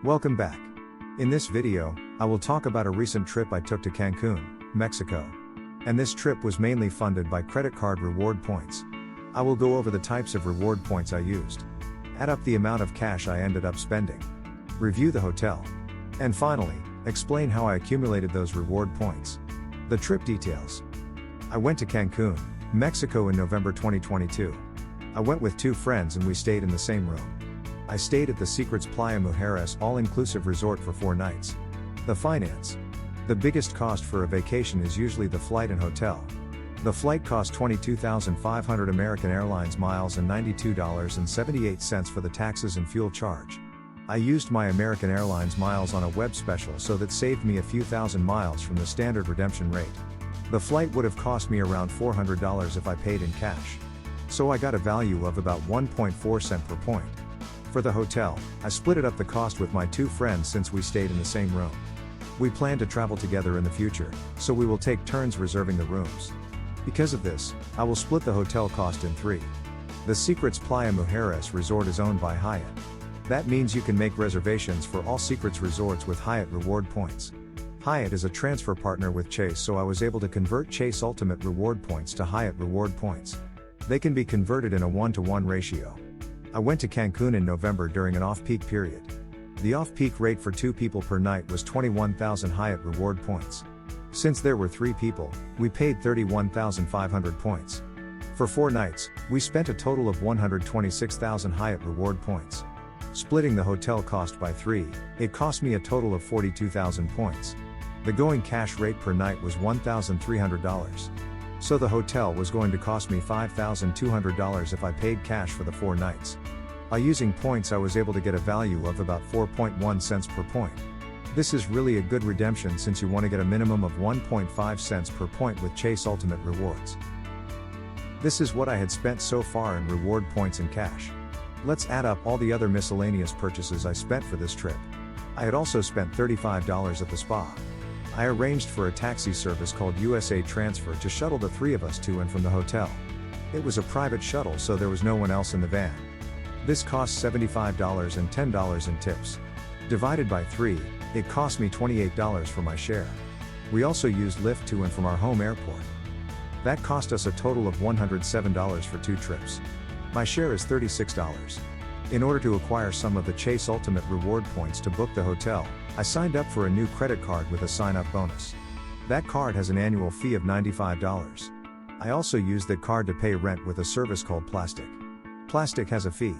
Welcome back. In this video, I will talk about a recent trip I took to Cancun, Mexico. And this trip was mainly funded by credit card reward points. I will go over the types of reward points I used, add up the amount of cash I ended up spending, review the hotel, and finally, explain how I accumulated those reward points. The trip details. I went to Cancun, Mexico in November 2022. I went with 2 friends and we stayed in the same room. I stayed at the Secrets Playa Mujeres all-inclusive resort for 4 nights. The finance. The biggest cost for a vacation is usually the flight and hotel. The flight cost 22,500 American Airlines miles and $92.78 for the taxes and fuel charge. I used my American Airlines miles on a web special, so that saved me a few thousand miles from the standard redemption rate. The flight would have cost me around $400 if I paid in cash. So I got a value of about 1.4 cents per point. For the hotel, I split it up the cost with my 2 friends since we stayed in the same room. We plan to travel together in the future, so we will take turns reserving the rooms. Because of this, I will split the hotel cost in 3. The Secrets Playa Mujeres resort is owned by Hyatt. That means you can make reservations for all Secrets resorts with Hyatt reward points. Hyatt is a transfer partner with Chase, so I was able to convert Chase Ultimate reward points to Hyatt reward points. They can be converted in a 1-to-1 ratio. I went to Cancun in November during an off-peak period. The off-peak rate for 2 people per night was 21,000 Hyatt reward points. Since there were 3 people, we paid 31,500 points. For 4 nights, we spent a total of 126,000 Hyatt reward points. Splitting the hotel cost by 3, it cost me a total of 42,000 points. The going cash rate per night was $1,300. So the hotel was going to cost me $5,200 if I paid cash for the 4 nights. By using points, I was able to get a value of about 4.1 cents per point. This is really a good redemption since you want to get a minimum of 1.5 cents per point with Chase Ultimate Rewards. This is what I had spent so far in reward points and cash. Let's add up all the other miscellaneous purchases I spent for this trip. I had also spent $35 at the spa. I arranged for a taxi service called USA Transfer to shuttle the 3 of us to and from the hotel. It was a private shuttle, so there was no one else in the van. This cost $75 and $10 in tips. Divided by 3, it cost me $28 for my share. We also used Lyft to and from our home airport. That cost us a total of $107 for 2 trips. My share is $36. In order to acquire some of the Chase Ultimate Reward points to book the hotel, I signed up for a new credit card with a sign-up bonus. That card has an annual fee of $95. I also used that card to pay rent with a service called Plastic. Plastic has a fee.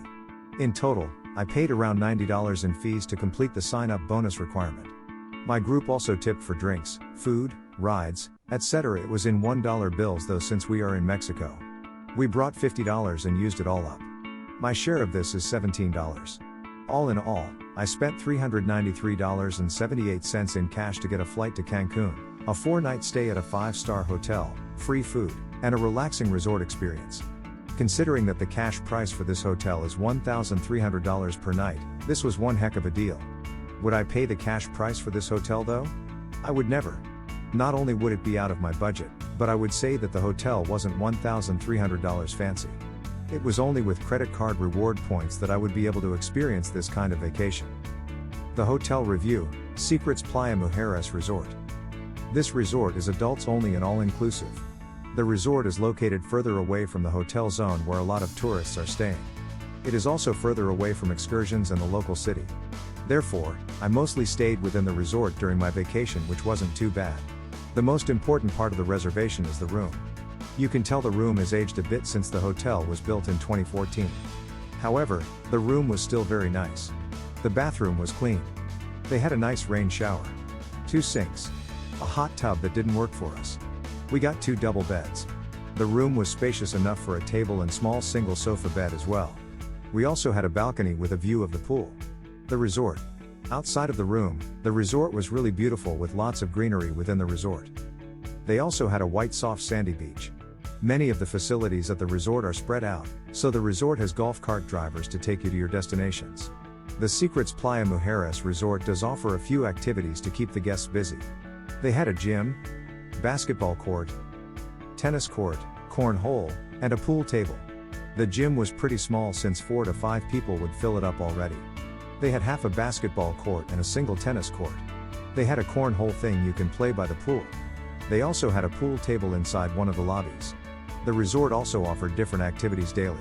In total, I paid around $90 in fees to complete the sign-up bonus requirement. My group also tipped for drinks, food, rides, etc. It was in $1 bills though, since we are in Mexico. We brought $50 and used it all up. My share of this is $17. All in all, I spent $393.78 in cash to get a flight to Cancun, a 4-night stay at a 5-star hotel, free food, and a relaxing resort experience. Considering that the cash price for this hotel is $1,300 per night, this was one heck of a deal. Would I pay the cash price for this hotel though? I would never. Not only would it be out of my budget, but I would say that the hotel wasn't $1,300 fancy. It was only with credit card reward points that I would be able to experience this kind of vacation. The hotel review: Secrets Playa Mujeres Resort. This resort is adults only and all-inclusive. The resort is located further away from the hotel zone where a lot of tourists are staying. It is also further away from excursions and the local city. Therefore, I mostly stayed within the resort during my vacation, which wasn't too bad. The most important part of the reservation is the room. You can tell the room is aged a bit since the hotel was built in 2014. However, the room was still very nice. The bathroom was clean. They had a nice rain shower, 2 sinks, a hot tub that didn't work for us. We got 2 double beds. The room was spacious enough for a table and small single sofa bed as well. We also had a balcony with a view of the pool. The resort. Outside of the room, the resort was really beautiful with lots of greenery within the resort. They also had a white soft sandy beach. Many of the facilities at the resort are spread out, so the resort has golf cart drivers to take you to your destinations. The Secrets Playa Mujeres Resort does offer a few activities to keep the guests busy. They had a gym, basketball court, tennis court, cornhole, and a pool table. The gym was pretty small since 4 to 5 people would fill it up already. They had half a basketball court and a single tennis court. They had a cornhole thing you can play by the pool. They also had a pool table inside one of the lobbies. The resort also offered different activities daily.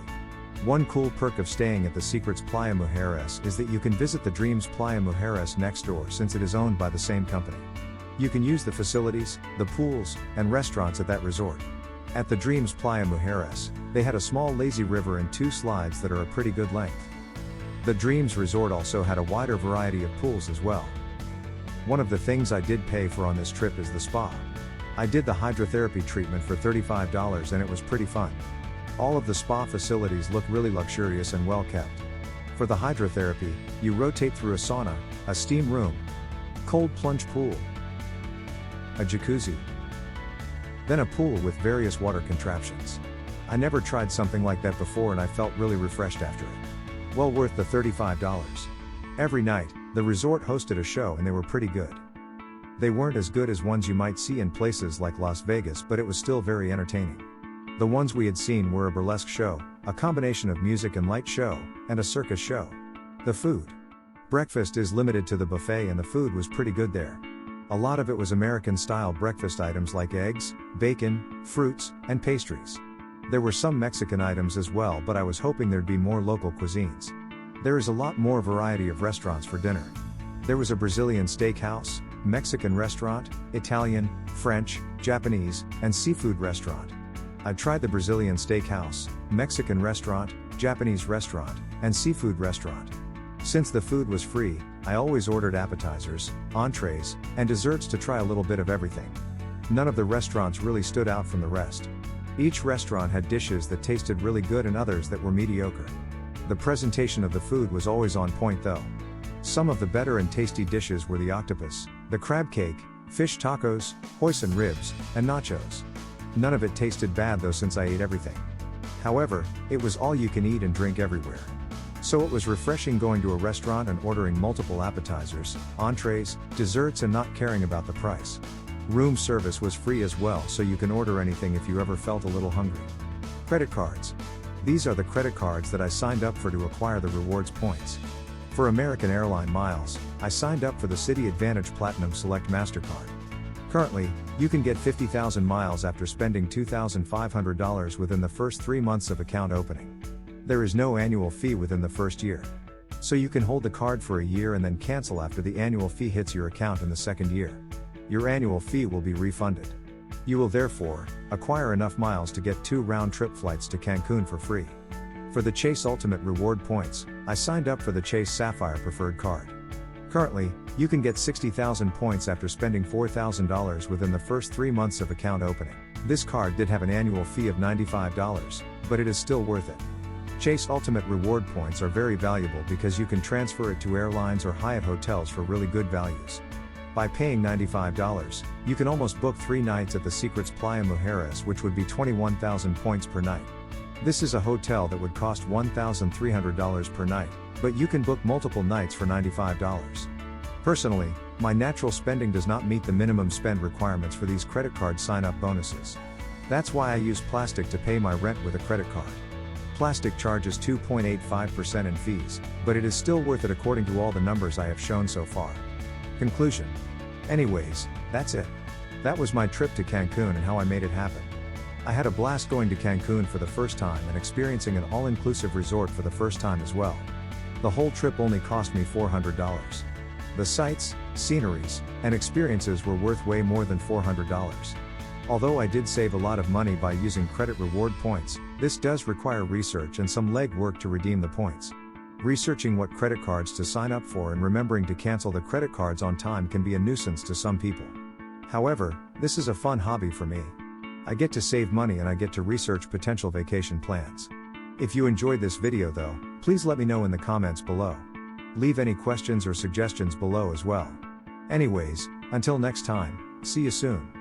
One cool perk of staying at the Secrets Playa Mujeres is that you can visit the Dreams Playa Mujeres next door since it is owned by the same company. You can use the facilities, the pools, and restaurants at that resort. At the Dreams Playa Mujeres, they had a small lazy river and 2 slides that are a pretty good length. The Dreams Resort also had a wider variety of pools as well. One of the things I did pay for on this trip is the spa. I did the hydrotherapy treatment for $35 and it was pretty fun. All of the spa facilities look really luxurious and well kept. For the hydrotherapy, you rotate through a sauna, a steam room, cold plunge pool, a jacuzzi, then a pool with various water contraptions. I never tried something like that before and I felt really refreshed after it. Well worth the $35. Every night, the resort hosted a show and they were pretty good. They weren't as good as ones you might see in places like Las Vegas, but it was still very entertaining. The ones we had seen were a burlesque show, a combination of music and light show, and a circus show. The food. Breakfast is limited to the buffet and the food was pretty good there. A lot of it was American-style breakfast items like eggs, bacon, fruits, and pastries. There were some Mexican items as well, but I was hoping there'd be more local cuisines. There is a lot more variety of restaurants for dinner. There was a Brazilian steakhouse, Mexican restaurant, Italian, French, Japanese, and seafood restaurant. I tried the Brazilian steakhouse, Mexican restaurant, Japanese restaurant, and seafood restaurant. Since the food was free, I always ordered appetizers, entrees, and desserts to try a little bit of everything. None of the restaurants really stood out from the rest. Each restaurant had dishes that tasted really good and others that were mediocre. The presentation of the food was always on point though. Some of the better and tasty dishes were the octopus, the crab cake, fish tacos, hoisin ribs, and nachos. None of it tasted bad though since I ate everything. However, it was all you can eat and drink everywhere. So it was refreshing going to a restaurant and ordering multiple appetizers, entrees, desserts and not caring about the price. Room service was free as well, so you can order anything if you ever felt a little hungry. Credit cards. These are the credit cards that I signed up for to acquire the rewards points. For American Airline miles, I signed up for the Citi Advantage Platinum Select MasterCard. Currently, you can get 50,000 miles after spending $2,500 within the first 3 months of account opening. There is no annual fee within the first year. So you can hold the card for a year and then cancel after the annual fee hits your account in the second year. Your annual fee will be refunded. You will therefore acquire enough miles to get 2 round-trip flights to Cancun for free. For the Chase Ultimate Reward points, I signed up for the Chase Sapphire Preferred Card. Currently, you can get 60,000 points after spending $4,000 within the first 3 months of account opening. This card did have an annual fee of $95, but it is still worth it. Chase Ultimate Reward points are very valuable because you can transfer it to airlines or Hyatt hotels for really good values. By paying $95, you can almost book 3 nights at the Secrets Playa Mujeres, which would be 21,000 points per night. This is a hotel that would cost $1,300 per night, but you can book multiple nights for $95. Personally, my natural spending does not meet the minimum spend requirements for these credit card sign-up bonuses. That's why I use Plastic to pay my rent with a credit card. Plastic charges 2.85% in fees, but it is still worth it according to all the numbers I have shown so far. Conclusion. Anyways, that's it. That was my trip to Cancun and how I made it happen. I had a blast going to Cancun for the first time and experiencing an all-inclusive resort for the first time as well. The whole trip only cost me $400. The sights, sceneries, and experiences were worth way more than $400. Although I did save a lot of money by using credit reward points, this does require research and some legwork to redeem the points. Researching what credit cards to sign up for and remembering to cancel the credit cards on time can be a nuisance to some people. However, this is a fun hobby for me. I get to save money and I get to research potential vacation plans. If you enjoyed this video though, please let me know in the comments below. Leave any questions or suggestions below as well. Anyways, until next time, see you soon.